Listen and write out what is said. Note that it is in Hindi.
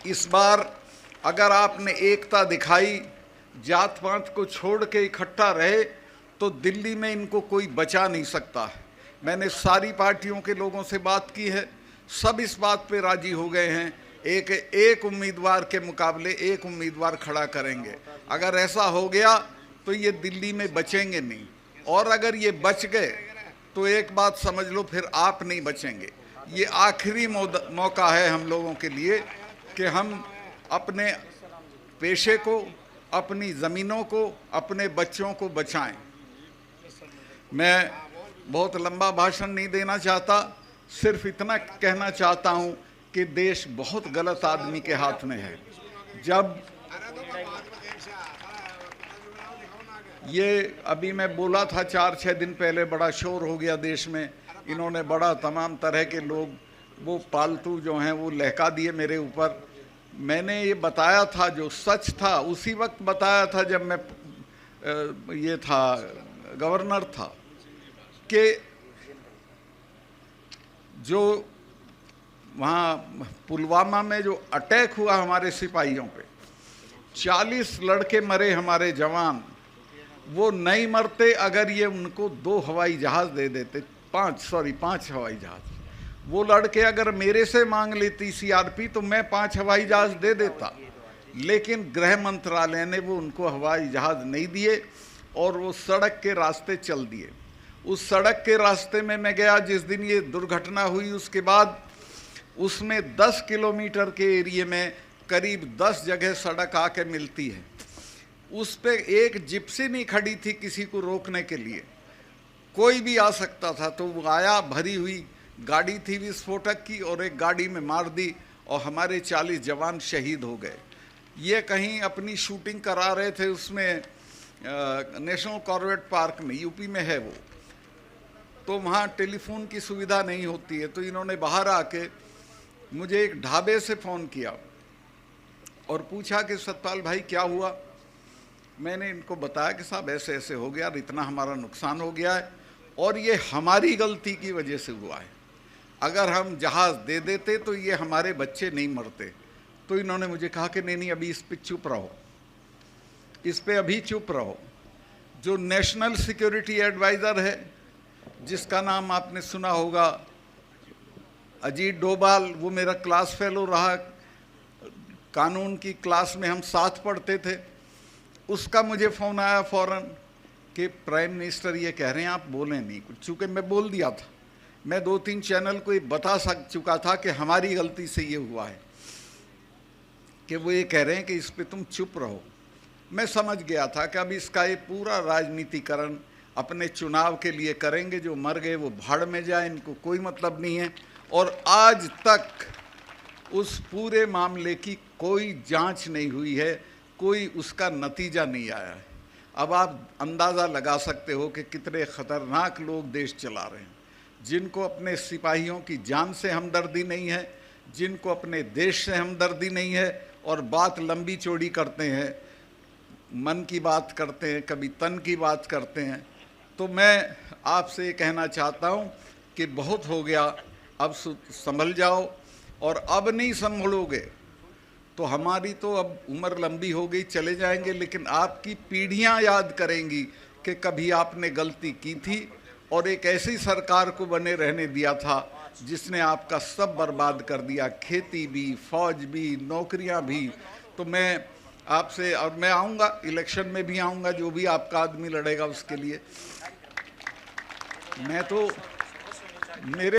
इस बार अगर आपने एकता दिखाई, जात पात को छोड़ के इकट्ठा रहे, तो दिल्ली में इनको कोई बचा नहीं सकता है। मैंने सारी पार्टियों के लोगों से बात की है, सब इस बात पे राजी हो गए हैं, एक उम्मीदवार के मुकाबले एक उम्मीदवार खड़ा करेंगे। अगर ऐसा हो गया तो ये दिल्ली में बचेंगे नहीं, और अगर ये बच गए तो एक बात समझ लो, फिर आप नहीं बचेंगे। ये आखिरी मौका है हम लोगों के लिए कि हम अपने पेशे को, अपनी ज़मीनों को, अपने बच्चों को बचाएं। मैं बहुत लंबा भाषण नहीं देना चाहता, सिर्फ इतना कहना चाहता हूं कि देश बहुत गलत आदमी के हाथ में है। जब ये अभी मैं बोला था 4-6 दिन पहले, बड़ा शोर हो गया देश में, इन्होंने बड़ा तमाम तरह के लोग वो पालतू जो हैं वो लहका दिए मेरे ऊपर। मैंने ये बताया था, जो सच था उसी वक्त बताया था जब मैं ये था गवर्नर था, कि जो वहाँ पुलवामा में जो अटैक हुआ हमारे सिपाहियों पे, 40 लड़के मरे हमारे जवान, वो नहीं मरते अगर ये उनको 2 हवाई जहाज़ दे देते, 5 हवाई जहाज़। वो लड़के अगर मेरे से मांग लेती सीआरपी तो मैं 5 हवाई जहाज़ दे देता, लेकिन गृह मंत्रालय ने वो उनको हवाई जहाज़ नहीं दिए और वो सड़क के रास्ते चल दिए। उस सड़क के रास्ते में मैं गया जिस दिन ये दुर्घटना हुई, उसके बाद उसमें 10 किलोमीटर के एरिए में करीब 10 जगह सड़क आके मिलती है। उस पे एक जिप्सी नहीं खड़ी थी किसी को रोकने के लिए, कोई भी आ सकता था। तो वो आया, भरी हुई गाड़ी थी विस्फोटक की, और एक गाड़ी में मार दी और हमारे 40 जवान शहीद हो गए। ये कहीं अपनी शूटिंग करा रहे थे उसमें नेशनल कॉर्बेट पार्क में, यूपी में है वो, तो वहाँ टेलीफोन की सुविधा नहीं होती है। तो इन्होंने बाहर आके मुझे एक ढाबे से फ़ोन किया और पूछा कि सतपाल भाई क्या हुआ। मैंने इनको बताया कि साहब ऐसे ऐसे हो गया, इतना हमारा नुकसान हो गया है और ये हमारी गलती की वजह से हुआ है। अगर हम जहाज़ दे देते तो ये हमारे बच्चे नहीं मरते। तो इन्होंने मुझे कहा कि नहीं अभी इस पे चुप रहो, इस पे अभी चुप रहो। जो नेशनल सिक्योरिटी एडवाइज़र है, जिसका नाम आपने सुना होगा, अजीत डोभाल, वो मेरा क्लास फेलो रहा, कानून की क्लास में हम साथ पढ़ते थे। उसका मुझे फ़ोन आया फ़ौरन कि प्राइम मिनिस्टर ये कह रहे हैं आप बोलें नहीं कुछ। चूँकि मैं बोल दिया था, मैं 2-3 चैनल को ये बता चुका था कि हमारी गलती से ये हुआ है, कि वो ये कह रहे हैं कि इस पे तुम चुप रहो। मैं समझ गया था कि अब इसका ये पूरा राजनीतिकरण अपने चुनाव के लिए करेंगे। जो मर गए वो भाड़ में जाए, इनको कोई मतलब नहीं है। और आज तक उस पूरे मामले की कोई जांच नहीं हुई है, कोई उसका नतीजा नहीं आया है। अब आप अंदाज़ा लगा सकते हो कि कितने ख़तरनाक लोग देश चला रहे हैं, जिनको अपने सिपाहियों की जान से हमदर्दी नहीं है, जिनको अपने देश से हमदर्दी नहीं है, और बात लंबी चौड़ी करते हैं, मन की बात करते हैं, कभी तन की बात करते हैं। तो मैं आपसे ये कहना चाहता हूँ कि बहुत हो गया, अब संभल जाओ, और अब नहीं संभलोगे तो हमारी तो अब उम्र लंबी हो गई, चले जाएंगे, लेकिन आपकी पीढ़ियां याद करेंगी कि कभी आपने गलती की थी और एक ऐसी सरकार को बने रहने दिया था जिसने आपका सब बर्बाद कर दिया, खेती भी, फौज भी, नौकरियां भी। तो मैं आपसे, और मैं आऊँगा, इलेक्शन में भी आऊँगा, जो भी आपका आदमी लड़ेगा उसके लिए। मैं तो मेरे